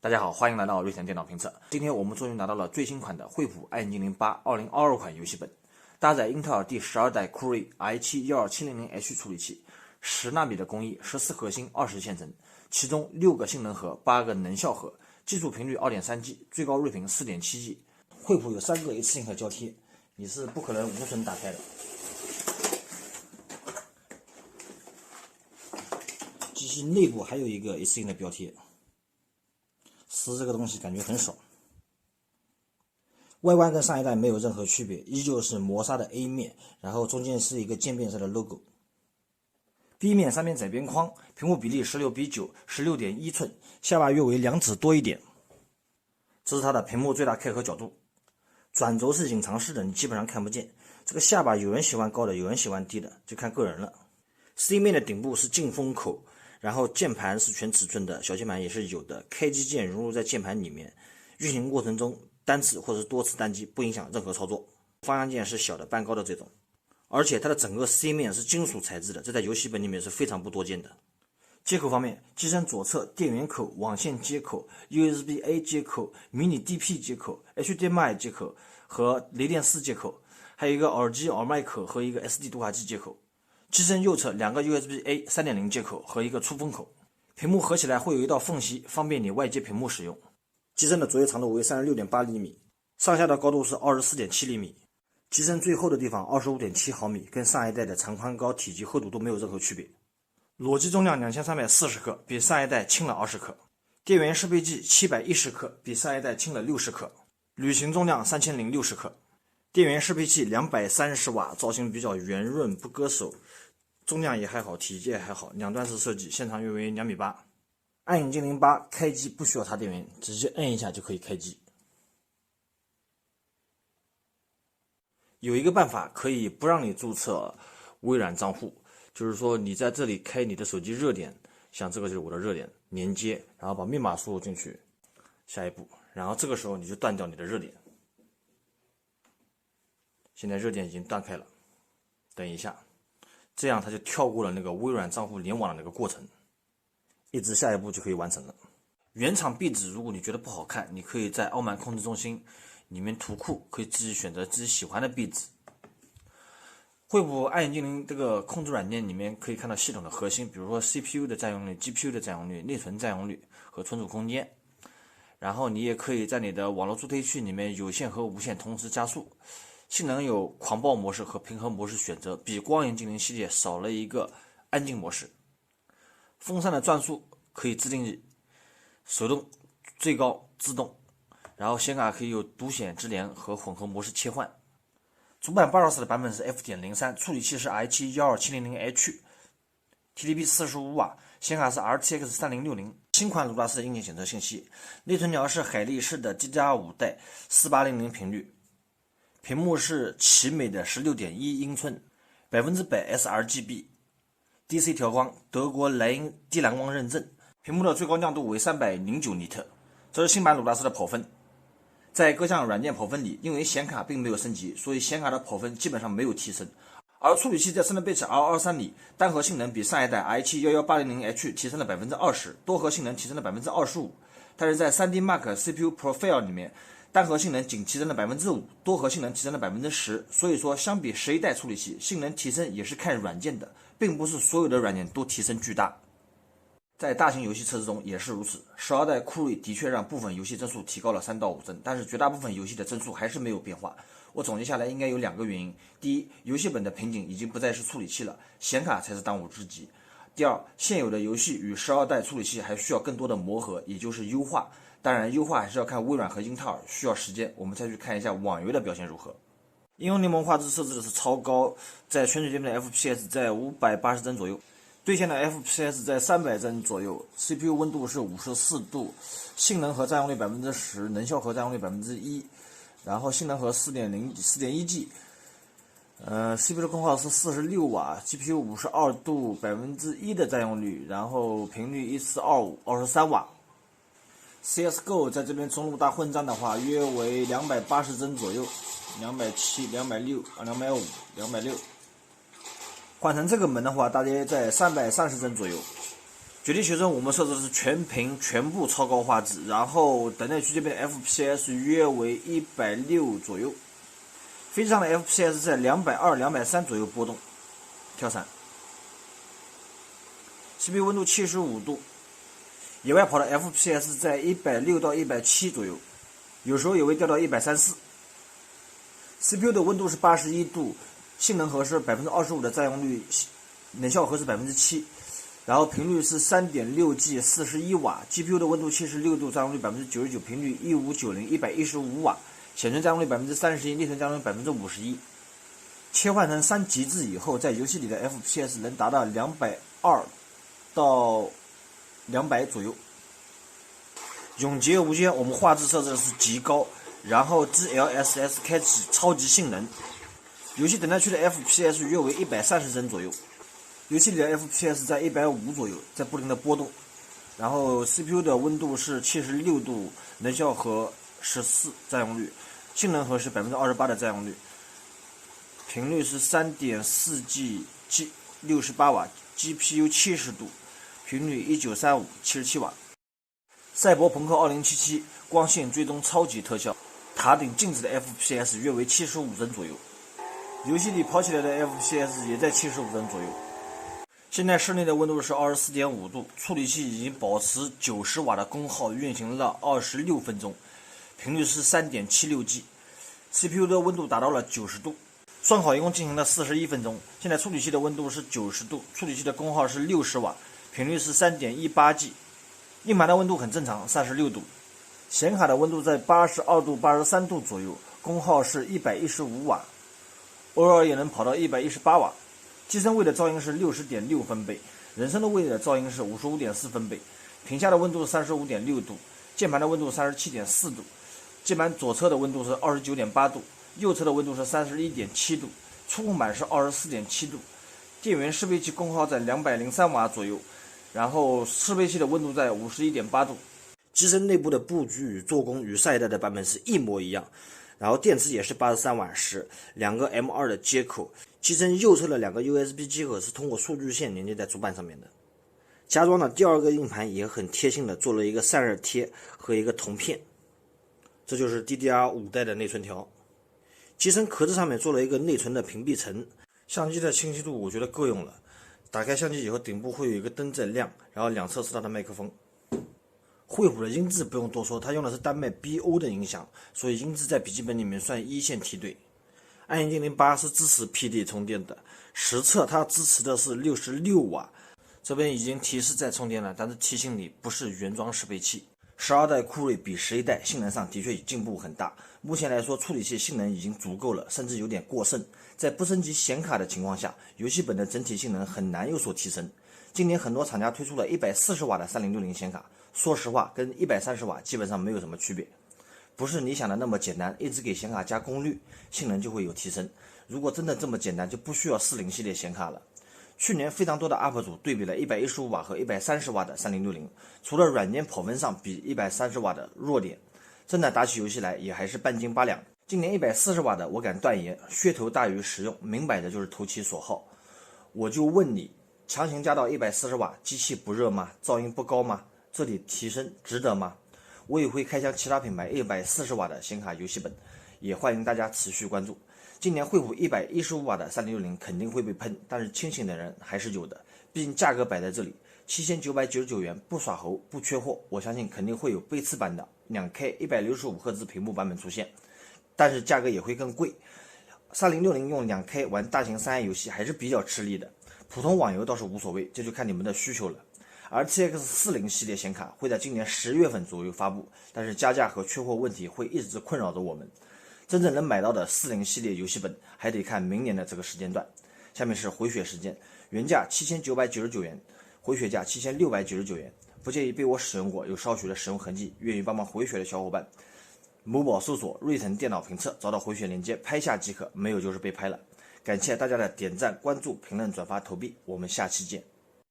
大家好，欢迎来到瑞田电脑评测。今天我们终于拿到了最新款的惠普爱眼精灵8 2022款游戏本，搭载英特尔第12代酷睿 i7-12700H 处理器，10纳米的工艺，14核心20线程，其中6个性能核，8个能效核，基础频率 2.3G， 最高睿频 4.7G。惠普有3个一次性的胶贴，你是不可能无损打开的。机器内部还有一个一次性的标贴。撕这个东西感觉很爽，外观跟上一代没有任何区别，依旧是磨砂的 A 面，然后中间是一个渐变色的 logo。B 面3边窄边框，屏幕比例16:9 16.1寸，下巴约为2指多一点。这是它的屏幕最大开合角度，转轴是隐藏式的，你基本上看不见。这个下巴有人喜欢高的，有人喜欢低的，就看个人了。C 面的顶部是进风口。然后键盘是全尺寸的，小键盘也是有的，开机键融入在键盘里面，运行过程中单次或者多次单击不影响任何操作。方向键是小的半高的这种，而且它的整个 C 面是金属材质的，这在游戏本里面是非常不多见的。接口方面，机身左侧电源口、网线接口、USB-A 接口、迷你 DP 接口、HDMI 接口和雷电4接口，还有一个耳机耳麦口和一个 SD 读卡器接口。机身右侧2个 USB-A 3.0 接口和一个出风口，屏幕合起来会有一道缝隙，方便你外接屏幕使用。机身的左右长度为 36.8 厘米，上下的高度是 24.7 厘米。机身最厚的地方 25.7 毫米，跟上一代的长宽高、体积、厚度都没有任何区别。裸机重量2340克，比上一代轻了20克。电源适配剂710克，比上一代轻了60克。旅行重量3060克。电源适配器230瓦，造型比较圆润不割手，重量也还好，体积也还好，两段式设计，线长约为2.8米。爱眼精灵8开机不需要插电源，直接摁一下就可以开机。有一个办法可以不让你注册微软账户，就是说你在这里开你的手机热点，像这个就是我的热点，连接，然后把密码输入进去，下一步，然后这个时候你就断掉你的热点。现在热点已经断开了，等一下，这样它就跳过了那个微软账户联网的那个过程，一直下一步就可以完成了。原厂壁纸如果你觉得不好看，你可以在傲慢控制中心里面图库可以自己选择自己喜欢的壁纸。惠普爱眼精灵这个控制软件里面可以看到系统的核心，比如说 CPU 的占用率、GPU 的占用率、内存占用率和存储空间。然后你也可以在你的网络助推器里面有线和无线同时加速。性能有狂暴模式和平衡模式选择，比光眼精灵系列少了一个安静模式。风扇的转速可以自定手动、最高、自动。然后显卡可以有独显、直连和混合模式切换。主板 BIOS 的版本是 F.03， 处理器是 i7-12700H，TDP 45瓦，显卡是 RTX 3060。新款鲁大师的硬件检测信息，内存条是海力士的 DDR5 代4800频率。屏幕是奇美的 16.1 英寸，100% sRGB，DC 调光，德国莱茵低蓝光认证。屏幕的最高亮度为309尼特。这是新版鲁大师的跑分。在各项软件跑分里，因为显卡并没有升级，所以显卡的跑分基本上没有提升。而处理器在 Cinebench R23里，单核性能比上一代 i7-11800H 提升了 20%， 多核性能提升了 25%。但是在 3D Mark CPU Profile 里面，单核性能仅提升了 5%， 多核性能提升了 10%， 所以说相比11代处理器，性能提升也是看软件的，并不是所有的软件都提升巨大。在大型游戏测试中也是如此，12代酷睿的确让部分游戏帧数提高了3到5帧，但是绝大部分游戏的帧数还是没有变化。我总结下来应该有2个原因：第一，游戏本的瓶颈已经不再是处理器了，显卡才是当务之急；第二，现有的游戏与12代处理器还需要更多的磨合，也就是优化。当然，优化还是要看微软和英特尔，需要时间。我们再去看一下网游的表现如何。应用联盟画质设置的是超高，在全水边的 FPS 在580帧左右，对线的 FPS 在300帧左右。CPU 温度是54度，性能核占用率 10%， 能效核占用率 1%， 然后性能核 4.1G。CPU 的功耗是46瓦 ，GPU 52度 1% 的占用率，然后频率1425 23瓦。CSGO 在这边中路大混战的话，约为280帧左右，270、260、250、260。换成这个门的话，大约在330帧左右。绝地求生我们设置的是全屏全部超高画质，然后等待区这边的 FPS 约为160左右，飞机上的 FPS 在220、230左右波动。跳伞 ，CPU 温度75度，野外跑的 FPS 在160到170左右，有时候也会掉到134。CPU 的温度是81度，性能核是25%的占用率，能效核是7%。然后频率是 3.6G 41瓦 ，GPU 的温度76度，占用率99%，频率1590 115瓦，显存占用率31%，内存占用率51%。切换成3级制以后，在游戏里的 FPS 能达到220到200左右。永劫无间，我们画质设置的是极高，然后 DLSS 开启超级性能，游戏等待区的 FPS 约为130帧左右。游戏里的 FPS 在150左右，在不停的波动。然后 CPU 的温度是76度，能效核14占用率，性能核是28%的占用率。频率是 3.4G 68瓦 ，GPU 70度，频率1935 77瓦。赛博朋克2077光线追踪超级特效，塔顶静止的 FPS 约为75帧左右，游戏里跑起来的 FPS 也在75帧左右。现在室内的温度是24.5度，处理器已经保持90瓦的功耗运行了26分钟，频率是 3.76G，CPU 的温度达到了90度。双烤一共进行了41分钟，现在处理器的温度是90度，处理器的功耗是60瓦，频率是 3.18G， 硬盘的温度很正常，36度，显卡的温度在82度、83度左右，功耗是115瓦，偶尔也能跑到118瓦。机身位的噪音是60.6分贝，人声的位的噪音是55.4分贝，屏下的温度是35.6度，键盘的温度37.4度，键盘左侧的温度是29.8度，右侧的温度是31.7度，触控板是24.7度，电源适配器功耗在203瓦左右，然后适配器的温度在51.8度。机身内部的布局与做工与上一代的版本是一模一样，然后电池也是83瓦时，2个 M2 的接口，机身右侧的2个 USB 接口是通过数据线连接在主板上面的。加装的第二个硬盘也很贴心的做了一个散热贴和一个铜片，这就是 DDR5 代的内存条。机身壳子上面做了一个内存的屏蔽层，相机的清晰度我觉得够用了。打开相机以后，顶部会有一个灯在亮，然后两侧是它的麦克风。惠普的音质不用多说，它用的是丹麦 BO 的音响，所以音质在笔记本里面算一线梯队。暗影精灵8是支持 PD 充电的，实测它支持的是66瓦，这边已经提示在充电了，但是提醒你不是原装适配器。12代酷睿比11代性能上的确进步很大，目前来说处理器性能已经足够了，甚至有点过剩，在不升级显卡的情况下，游戏本的整体性能很难有所提升。今年很多厂家推出了140瓦的3060显卡，说实话跟130瓦基本上没有什么区别。不是你想的那么简单，一直给显卡加功率，性能就会有提升。如果真的这么简单，就不需要40系列显卡了。去年非常多的 UP 主对比了115瓦和130瓦的3060，除了软件跑分上比130瓦的弱点，真的打起游戏来也还是半斤八两。今年140瓦的，我敢断言噱头大于实用，明摆着就是投其所好。我就问你，强行加到140瓦，机器不热吗？噪音不高吗？这里提升值得吗？我也会开箱其他品牌140瓦的显卡游戏本，也欢迎大家持续关注。今年惠普115瓦的3060肯定会被喷，但是清醒的人还是有的，毕竟价格摆在这里，7999元不耍猴不缺货，我相信肯定会有背刺版的 2K 165赫兹屏幕版本出现，但是价格也会更贵。3060用 2K 玩大型3A 游戏还是比较吃力的，普通网游倒是无所谓，这就看你们的需求了。RTX 40系列显卡会在今年10月份左右发布，但是加价和缺货问题会一直困扰着我们。真正能买到的40系列游戏本还得看明年的这个时间段。下面是回血时间，原价7999元，回血价7699元。不介意被我使用过，有少许的使用痕迹，愿意帮忙回血的小伙伴，某宝搜索瑞腾电脑评测，找到回血链接，拍下即可，没有就是被拍了。感谢大家的点赞、关注、评论、转发、投币，我们下期见。